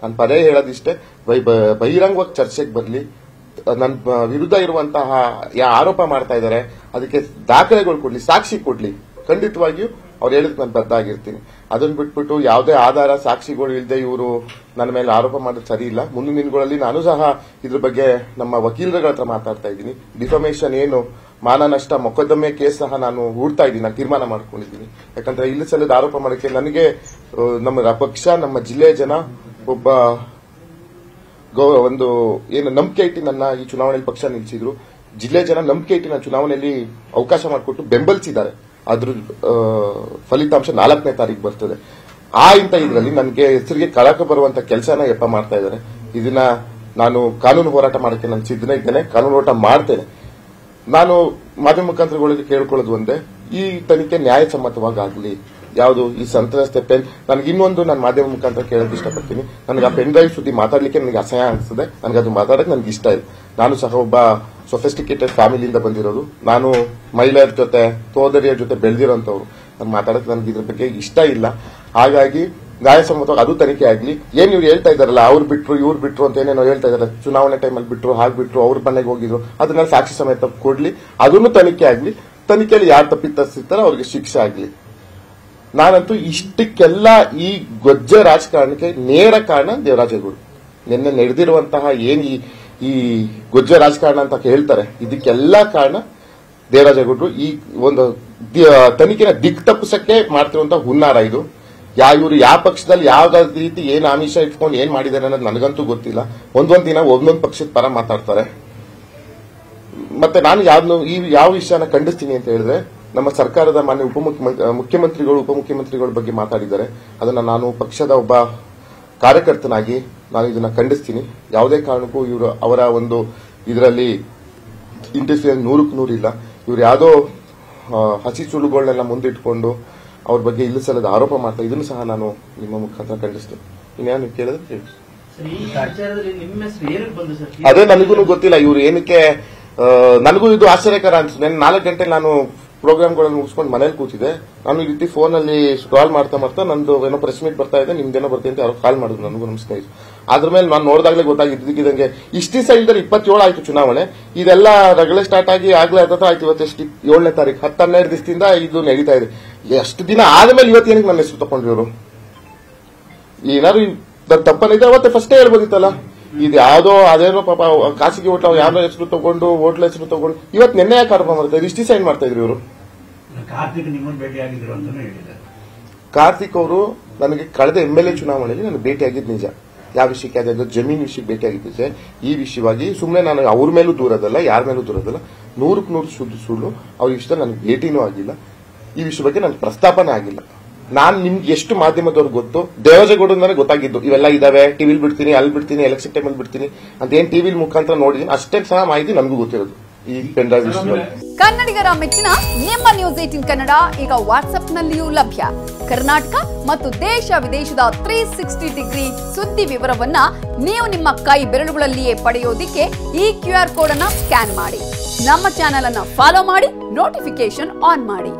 ನಾನು ಪದೇ ಹೇಳೋದಿಷ್ಟೇ, ಬಹಿರಂಗವಾಗಿ ಚರ್ಚೆಗೆ ಬರಲಿ. ನನ್ನ ವಿರುದ್ಧ ಇರುವಂತಹ ಆರೋಪ ಮಾಡ್ತಾ ಇದ್ದಾರೆ ಅದಕ್ಕೆ ದಾಖಲೆಗಳು ಕೊಡ್ಲಿ, ಸಾಕ್ಷಿ ಕೊಡ್ಲಿ. ಖಂಡಿತವಾಗಿಯೂ ಅವ್ರು ಹೇಳಿದ್ ನಾನು ಬದ್ಧಾಗಿರ್ತೀನಿ. ಅದನ್ನ ಬಿಟ್ಬಿಟ್ಟು ಯಾವುದೇ ಆಧಾರ ಸಾಕ್ಷಿಗಳು ಇಲ್ಲದೆ ಇವರು ನನ್ನ ಮೇಲೆ ಆರೋಪ ಮಾಡೋದು ಸರಿ ಇಲ್ಲ. ಮುಂದಿನ ದಿನಗಳಲ್ಲಿ ನಾನು ಸಹ ಇದ್ರ ಬಗ್ಗೆ ನಮ್ಮ ವಕೀಲರುಗಳ ಹತ್ರ ಮಾತಾಡ್ತಾ ಇದ್ದೀನಿ. ಡಿಫಮೇಷನ್ ಏನು ಮಾನನಷ್ಟ ಮೊಕದ್ದಮೆ ಕೇಸ್ ಸಹ ನಾನು ಹೂಡ್ತಾ ಇದ್ದೀನಿ, ನಾನು ತೀರ್ಮಾನ ಮಾಡ್ಕೊಂಡಿದ್ದೀನಿ. ಯಾಕಂದ್ರೆ ಇಲ್ಲಿ ಸಲ್ಲದ ಆರೋಪ ಮಾಡೋಕ್ಕೆ ನನಗೆ ನಮ್ಮ ಪಕ್ಷ, ನಮ್ಮ ಜಿಲ್ಲೆಯ ಜನ ಒಬ್ಬ ಒಂದು ಏನು ನಂಬಿಕೆ ಇಟ್ಟು ನನ್ನ ಈ ಚುನಾವಣೆಯಲ್ಲಿ ಪಕ್ಷ ನಿಲ್ಲಿಸಿದ್ರು. ಜಿಲ್ಲೆ ಜನ ನಂಬಿಕೆ ಇಟ್ಟು ನನ್ನ ಚುನಾವಣೆಯಲ್ಲಿ ಅವಕಾಶ ಮಾಡಿಕೊಟ್ಟು ಬೆಂಬಲಿಸಿದ್ದಾರೆ. ಅದ್ರ ಫಲಿತಾಂಶ 4ನೇ ತಾರೀಕು ಬರ್ತದೆ. ಇಂಥ ಇದರಲ್ಲಿ ನನಗೆ ಹೆಸರಿಗೆ ಕಳಕ ಬರುವಂತ ಕೆಲಸನ ಯಪ್ಪ ಮಾಡ್ತಾ ಇದ್ದಾರೆ. ಇದನ್ನ ನಾನು ಕಾನೂನು ಹೋರಾಟ ಮಾಡಕ್ಕೆ ನಾನು ಸಿದ್ಧನೇ ಇದ್ದೇನೆ, ಕಾನೂನು ಹೋರಾಟ ಮಾಡ್ತೇನೆ. ನಾನು ಮಾಧ್ಯಮ ಮುಖಾಂತರಗಳಿಗೆ ಕೇಳ್ಕೊಳ್ಳೋದು ಒಂದೇ, ಈ ತನಿಖೆ ನ್ಯಾಯಸಮ್ಮತವಾಗಲಿ. ಯಾವುದು ಈ ಸಂತ್ರಸ್ತೆ ಪೆನ್, ನನಗೆ ಇನ್ನೊಂದು ನಾನು ಮಾಧ್ಯಮ ಮುಖಾಂತರ ಕೇಳೋಕೆ ಇಷ್ಟಪಡ್ತೀನಿ. ನನಗೆ ಆ ಪೆನ್ ಡ್ರೈವ್ ಸುದ್ದಿ ಮಾತಾಡ್ಲಿಕ್ಕೆ ನನಗೆ ಅಸಹ್ಯ ಅನಿಸ್ತದೆ. ನನಗೆ ಅದು ಮಾತಾಡಕ್ಕೆ ನನಗೆ ಇಷ್ಟ ಇಲ್ಲ. ನಾನು ಸಹ ಒಬ್ಬ ಸೊಫಿಸ್ಟಿಕೇಟೆಡ್ ಫ್ಯಾಮಿಲಿಯಿಂದ ಬಂದಿರೋದು. ನಾನು ಮಹಿಳೆಯರ ಜೊತೆ, ಸೋದರಿಯರ ಜೊತೆ ಬೆಳೆದಿರೋಂಥವ್ರು. ನಾನು ಮಾತಾಡಕ್ಕೆ ನನಗೆ ಇದ್ರ ಬಗ್ಗೆ ಇಷ್ಟ ಇಲ್ಲ. ಹಾಗಾಗಿ ನ್ಯಾಯಸಮ್ಮತವಾಗಿ ಅದು ತನಿಖೆ ಆಗಲಿ. ಏನ್ ಇವ್ರು ಹೇಳ್ತಾ ಇದಾರಲ್ಲ, ಅವ್ರು ಬಿಟ್ರು ಇವ್ರು ಬಿಟ್ರು ಅಂತ ಏನೇನೋ ಹೇಳ್ತಾ ಇದಾರೆ, ಚುನಾವಣೆ ಟೈಮಲ್ಲಿ ಬಿಟ್ರು, ಹಾಗೆ ಬಿಟ್ರು, ಅವ್ರ ಮನೆಗೆ ಹೋಗಿದ್ರು, ಅದನ್ನ ಸಾಕ್ಷಿ ಸಮೇತ ಕೊಡ್ಲಿ. ಅದನ್ನು ತನಿಖೆ ಆಗಲಿ. ತನಿಖೆಯಲ್ಲಿ ಯಾರು ತಪ್ಪಿತಸ್ಥಿರ್ತಾರೋ ಅವ್ರಿಗೆ ಶಿಕ್ಷೆ ಆಗಲಿ. ನಾನಂತೂ ಇಷ್ಟಕ್ಕೆಲ್ಲ ಈ ಗೊಜ್ಜೆ ರಾಜಕಾರಣಕ್ಕೆ ನೇರ ಕಾರಣ ದೇವರಾಜೇಗೌಡ. ನಿನ್ನೆ ನಡೆದಿರುವಂತಹ ಏನ್ ಈ ಗೊಜ್ಜೆ ರಾಜಕಾರಣ ಅಂತ ಹೇಳ್ತಾರೆ, ಇದಕ್ಕೆಲ್ಲ ಕಾರಣ ದೇವರಾಜೇಗೌಡರು. ಈ ಒಂದು ತನಿಖೆನ ದಿಕ್ ತಪ್ಪಿಸಕ್ಕೆ ಮಾಡ್ತಿರುವಂತಹ ಹುನ್ನಾರ ಇದು. ಇವರು ಯಾವ ಪಕ್ಷದಲ್ಲಿ ಯಾವ್ದಾದ ರೀತಿ ಏನ್ ಆಮಿಷ ಇಟ್ಕೊಂಡು ಏನ್ ಮಾಡಿದ್ದಾರೆ ಅನ್ನೋದು ನನಗಂತೂ ಗೊತ್ತಿಲ್ಲ. ಒಂದೊಂದ್ ದಿನ ಒಂದೊಂದು ಪಕ್ಷದ ಪರ ಮಾತಾಡ್ತಾರೆ. ಮತ್ತೆ ನಾನು ಯಾವ ವಿಷಯನ ಖಂಡಿಸ್ತೀನಿ ಅಂತ ಹೇಳಿದ್ರೆ, ನಮ್ಮ ಸರ್ಕಾರದ ಮಾನ್ಯ ಮುಖ್ಯಮಂತ್ರಿಗಳು ಉಪಮುಖ್ಯಮಂತ್ರಿಗಳ ಬಗ್ಗೆ ಮಾತಾಡಿದ್ದಾರೆ. ಅದನ್ನ ನಾನು ಪಕ್ಷದ ಒಬ್ಬ ಕಾರ್ಯಕರ್ತನಾಗಿ ನಾನು ಇದನ್ನ ಖಂಡಿಸ್ತೀನಿ. ಯಾವುದೇ ಕಾರಣಕ್ಕೂ ಇವರು ಅವರ ಒಂದು ಇದರಲ್ಲಿ ಇಂಟರ್ಫಿಯರ್ 100% ಇಲ್ಲ. ಇವ್ರು ಯಾವುದೋ ಹಸಿ ಸುಳ್ಳುಗಳನ್ನೆಲ್ಲ ಮುಂದಿಟ್ಕೊಂಡು ಅವ್ರ ಬಗ್ಗೆ ಇಲ್ಲ ಸಲ್ಲದ ಆರೋಪ ಮಾಡ್ತಾ, ಇದನ್ನು ಸಹ ನಾನು ನಿಮ್ಮ ಮುಖಾಂತರ ಖಂಡಿಸ್ತೀನಿ. ಇನ್ನೇನು ಕೇಳಿದ್ರೆ ಹೇಳಿ. ಅದೇ ನನಗೂ ಗೊತ್ತಿಲ್ಲ ಇವ್ರು ಏನಕ್ಕೆ. ನನಗೂ ಇದು ಆಶ್ಚರ್ಯಕರ ಅನ್ಸುತ್ತೆ. 4 ಗಂಟೆ ನಾನು ಪ್ರೋಗ್ರಾಮ್ಗಳನ್ನು ಮುಗಿಸ್ಕೊಂಡು ಮನೇಲಿ ಕೂತಿದೆ. ನಾನು ಈ ರೀತಿ ಫೋನಲ್ಲಿ ಸ್ಕ್ರಾಲ್ ಮಾಡ್ತಾ ನಂದು ಏನೋ ಪ್ರೆಸ್ ಮೀಟ್ ಬರ್ತಾ ಇದೆ, ನಿಮ್ದೇನೋ ಬರ್ತೀನಿ ಅಂತ ಯಾರೋ ಕಾಲ್ ಮಾಡಿದ್ರು ನನಗೂ, ನಮ್ಮ ಸ್ನೇಹಿತರು. ಅದ್ರ ಮೇಲೆ ನಾನು ನೋಡಿದಾಗಲೇ ಗೊತ್ತಾಗಿದ್ದಂಗೆ ಇಷ್ಟು ದಿವಸ ಇಲ್ದರೆ 27 ಆಯ್ತು ಚುನಾವಣೆ. ಇದೆಲ್ಲ ರಗಳೆ ಸ್ಟಾರ್ಟ್ ಆಗಿ ಆಗ್ಲೇ ಆಯ್ತು. ಇವತ್ತೆಷ್ಟು 7ನೇ ತಾರೀಕು, 10-12 ದಿವಸದಿಂದ ಇದು ನಡೀತಾ ಇದೆ. ಎಷ್ಟು ದಿನ ಆದ್ಮೇಲೆ ಇವತ್ತು ಏನಕ್ಕೆ ನನ್ನ ಹೆಸರು ತಗೊಂಡ್ರಿ ಅವರು? ಏನಾದ್ರು ತಪ್ಪನಿದೆ ಅವತ್ತೆ ಫಸ್ಟೇ ಹೇಳ್ಬೋದಿತ್ತಲ್ಲ. ಇದು ಯಾವ್ದೋ ಅದೇನೋ ಪಾಪ ಖಾಸಗಿ ಹೋಟ್ಲ ಯಾವ್ದೋ ಹೆಸರು ತಗೊಂಡು ಹೋಟ್ಲ ಹೆಸರು ತಗೊಂಡು ಇವತ್ತು ನಿನ್ನೆ ಯಾಕೆ ಆರೋಪ ಮಾಡ್ತಾರೆ? ಇಷ್ಟು ದಿವಸ ಏನ್ ಮಾಡ್ತಾ ಇದ್ರು ಇವರು? ಕಾರ್ತಿಕ್ ಅವರು ನನಗೆ ಕಳೆದ MLA ಚುನಾವಣೆಯಲ್ಲಿ ನಾನು ಭೇಟಿಯಾಗಿದ್ದು ನಿಜ. ಯಾವ ವಿಷಯಕ್ಕೆ? ಅದೇ ಜಮೀನು ವಿಷಯಕ್ಕೆ ಭೇಟಿಯಾಗಿದ್ದೆ. ಈ ವಿಷಯವಾಗಿ ಸುಮ್ಮನೆ ನಾನು ಅವ್ರ ಮೇಲೂ ದೂರದಲ್ಲ, ಯಾರ ಮೇಲೂ ದೂರದಲ್ಲ, 100% ಸುಳ್ಳು. ಅವ್ರ ಇಷ್ಟ ನನಗೆ ಭೇಟಿನೂ ಆಗಿಲ್ಲ. ಈ ವಿಷಯ ಬಗ್ಗೆ ನನ್ನ ಪ್ರಸ್ತಾಪನೆ ಆಗಿಲ್ಲ. ನಾನು ನಿಮ್ಗೆ ಎಷ್ಟು ಮಾಧ್ಯಮದವ್ರಿಗೆ ಗೊತ್ತು, ದೇವರಾಜೇಗೌಡ ನನಗೆ ಗೊತ್ತಾಗಿದ್ದು ಇವೆಲ್ಲ ಇದಾವೆ, ಟಿವಿಲ್ ಬಿಡ್ತೀನಿ, ಅಲ್ಲಿ ಬಿಡ್ತೀನಿ, ಎಲೆಕ್ಷನ್ ಟೈಮಲ್ಲಿ ಬಿಡ್ತೀನಿ ಅಂತ ಏನ್ ಟಿವಿಲ್ ಮುಖಾಂತರ ನೋಡಿದೀನಿ, ಅಷ್ಟೇ ಸಹ ಮಾಹಿತಿ ನನಗೂ ಗೊತ್ತಿರೋದು ಈ ಪೆನ್ ಡ್ರೈವ್ ವಿಷಯದಲ್ಲಿ. ಕನ್ನಡಿಗರ ಮೆಚ್ಚಿನ ನಿಮ್ಮ ನ್ಯೂಸ್ 18 ಕನ್ನಡ ಈಗ ವಾಟ್ಸ್ಆಪ್ನಲ್ಲಿಯೂ ಲಭ್ಯ. ಕರ್ನಾಟಕ ಮತ್ತು ದೇಶ ವಿದೇಶದ 360 ಡಿಗ್ರಿ ಸುದ್ದಿ ವಿವರವನ್ನ ನೀವು ನಿಮ್ಮ ಕೈ ಬೆರಳುಗಳಲ್ಲಿಯೇ ಪಡೆಯೋದಿಕ್ಕೆ ಈ QR ಕೋಡ್ ಅನ್ನ ಸ್ಕ್ಯಾನ್ ಮಾಡಿ. ನಮ್ಮ ಚಾನೆಲ್ ಅನ್ನ ಫಾಲೋ ಮಾಡಿ, ನೋಟಿಫಿಕೇಶನ್ ಆನ್ ಮಾಡಿ.